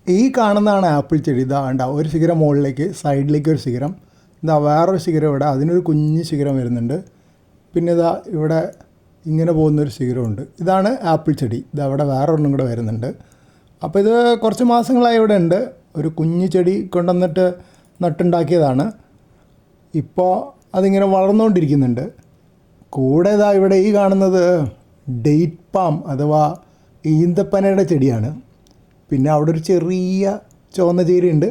ഈ കാണുന്നതാണ് ആപ്പിൾ ചെടി. ഇതാ ഉണ്ടാവും ഒരു ശിഖരം മുകളിലേക്ക്, സൈഡിലേക്ക് ഒരു ശിഖരം, ഇതാ വേറൊരു ശിഖരം ഇവിടെ, അതിനൊരു കുഞ്ഞ് ശിഖരം വരുന്നുണ്ട്. പിന്നെ ഇതാ ഇവിടെ ഇങ്ങനെ പോകുന്നൊരു ശിഖരമുണ്ട്. ഇതാണ് ആപ്പിൾ ചെടി. ഇതവിടെ വേറൊരെണ്ണം കൂടെ വരുന്നുണ്ട്. അപ്പോൾ ഇത് കുറച്ച് മാസങ്ങളായി ഇവിടെ ഉണ്ട്. ഒരു കുഞ്ഞു ചെടി കൊണ്ടുവന്നിട്ട് നട്ടുണ്ടാക്കിയതാണ്. ഇപ്പോൾ അതിങ്ങനെ വളർന്നുകൊണ്ടിരിക്കുന്നുണ്ട്. കൂടെ ഇതാ ഇവിടെ ഈ കാണുന്നത് ഡേറ്റ് പാം അഥവാ ഈന്തപ്പനയുടെ ചെടിയാണ്. പിന്നെ അവിടെ ഒരു ചെറിയ ചുവന്ന ചീരയുണ്ട്,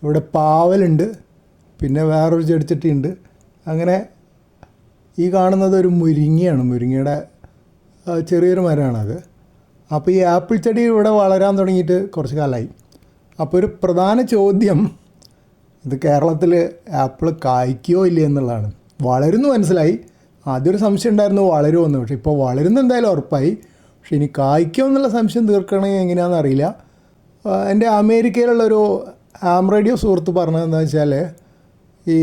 ഇവിടെ പാവലുണ്ട്, പിന്നെ വേറൊരു ചെടിച്ചട്ടിയുണ്ട്. അങ്ങനെ ഈ കാണുന്നത് ഒരു മുരിങ്ങയാണ്, മുരിങ്ങയുടെ ചെറിയൊരു മരമാണത്. അപ്പോൾ ഈ ആപ്പിൾ ചെടി ഇവിടെ വളരാൻ തുടങ്ങിയിട്ട് കുറച്ച് കാലമായി. അപ്പോൾ ഒരു പ്രധാന ചോദ്യം, ഇത് കേരളത്തിൽ ആപ്പിൾ കായ്ക്കുകയോ ഇല്ല എന്നുള്ളതാണ്. വളരുന്നു മനസ്സിലായി, ആദ്യമൊരു സംശയം ഉണ്ടായിരുന്നു വളരുമെന്ന്, പക്ഷേ ഇപ്പോൾ വളരുന്ന എന്തായാലും ഉറപ്പായി. പക്ഷേ ഇനി കായ്ക്കുമോ എന്നുള്ള സംശയം തീർക്കണമെങ്കിൽ എങ്ങനെയാണെന്ന് അറിയില്ല. എൻ്റെ അമേരിക്കയിലുള്ളൊരു ആം റേഡിയോ സുഹൃത്ത് പറഞ്ഞതെന്ന് വെച്ചാൽ ഈ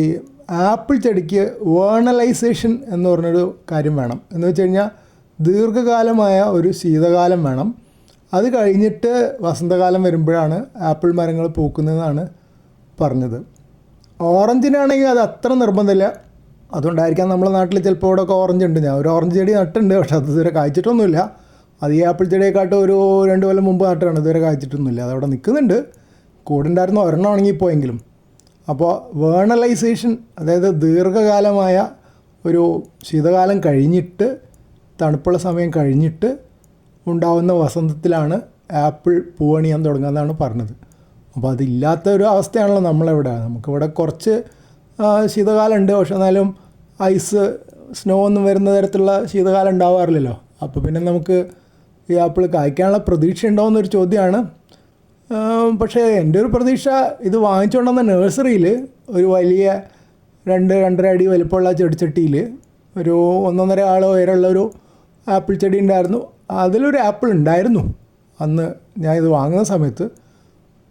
ആപ്പിൾ ചെടിക്ക് വേണലൈസേഷൻ എന്ന് പറഞ്ഞൊരു കാര്യം വേണം. എന്ന് വെച്ച് കഴിഞ്ഞാൽ ദീർഘകാലമായ ഒരു ശീതകാലം വേണം. അത് കഴിഞ്ഞിട്ട് വസന്തകാലം വരുമ്പോഴാണ് ആപ്പിൾ മരങ്ങൾ പൂക്കുന്നതെന്നാണ് പറഞ്ഞത്. ഓറഞ്ചിനാണെങ്കിൽ അത് അത്ര നിർബന്ധമില്ല. അതുകൊണ്ടായിരിക്കാം നമ്മുടെ നാട്ടിൽ ചിലപ്പോൾ ഇവിടെയൊക്കെ ഓറഞ്ച് ഉണ്ട്. ഞാൻ ഒരു ഓറഞ്ച് ചെടി നട്ടുണ്ട്, പക്ഷേ അത് ഇതുവരെ കായ്ച്ചിട്ടൊന്നുമില്ല. അത് ഈ ആപ്പിൾ ചെടിയെക്കാട്ടും ഒരു 2 കൊല്ലം മുമ്പ് നട്ടാണ്, ഇതുവരെ കായ്ച്ചിട്ടൊന്നുമില്ല. അതവിടെ നിൽക്കുന്നുണ്ട്. കൂടെ ഉണ്ടായിരുന്ന ഒരെണ്ണം ഉണങ്ങിപ്പോയെങ്കിലും. അപ്പോൾ വേണലൈസേഷൻ, അതായത് ദീർഘകാലമായ ഒരു ശീതകാലം കഴിഞ്ഞിട്ട് തണുപ്പുള്ള സമയം കഴിഞ്ഞിട്ട് ഉണ്ടാകുന്ന വസന്തത്തിലാണ് ആപ്പിൾ പൂവണിയാൻ തുടങ്ങുന്നതാണ് പറഞ്ഞത്. അപ്പോൾ അതില്ലാത്ത ഒരു അവസ്ഥയാണല്ലോ നമ്മളിവിടെ. നമുക്കിവിടെ കുറച്ച് ശീതകാലം ഉണ്ട്, പക്ഷെ എന്നാലും ഐസ് സ്നോ ഒന്നും വരുന്ന തരത്തിലുള്ള ശീതകാലം ഉണ്ടാവാറില്ലല്ലോ. അപ്പോൾ പിന്നെ നമുക്ക് ഈ ആപ്പിൾ കായ്ക്കാനുള്ള പ്രതീക്ഷ ഉണ്ടാവുന്നൊരു ചോദ്യമാണ്. പക്ഷേ എൻ്റെ ഒരു പ്രതീക്ഷ, ഇത് വാങ്ങിച്ചുകൊണ്ടുവന്ന നഴ്സറിയിൽ ഒരു വലിയ 2-2.5 അടി വലിപ്പമുള്ള ചെടിച്ചട്ടിയിൽ ഒരു 1.5 ആൾ ഉയരമുള്ളൊരു ആപ്പിൾ ചെടി ഉണ്ടായിരുന്നു. അതിലൊരു ആപ്പിൾ ഉണ്ടായിരുന്നു അന്ന് ഞാൻ ഇത് വാങ്ങുന്ന സമയത്ത്.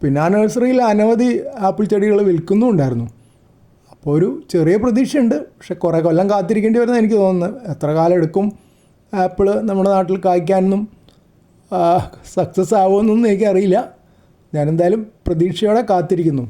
പിന്നെ ആ നഴ്സറിയിൽ അനവധി ആപ്പിൾ ചെടികൾ വിൽക്കുന്നുണ്ടായിരുന്നു. അപ്പോൾ ഒരു ചെറിയ പ്രതീക്ഷയുണ്ട്. പക്ഷെ കുറേ കൊല്ലം കാത്തിരിക്കേണ്ടി വരുന്ന എനിക്ക് തോന്നുന്നത്. എത്ര കാലം എടുക്കും ആപ്പിൾ നമ്മുടെ നാട്ടിൽ കായ്ക്കാനൊന്നും സക്സസ് ആവുമെന്നൊന്നും എനിക്കറിയില്ല. ഞാനെന്തായാലും പ്രതീക്ഷയോടെ കാത്തിരിക്കുന്നു.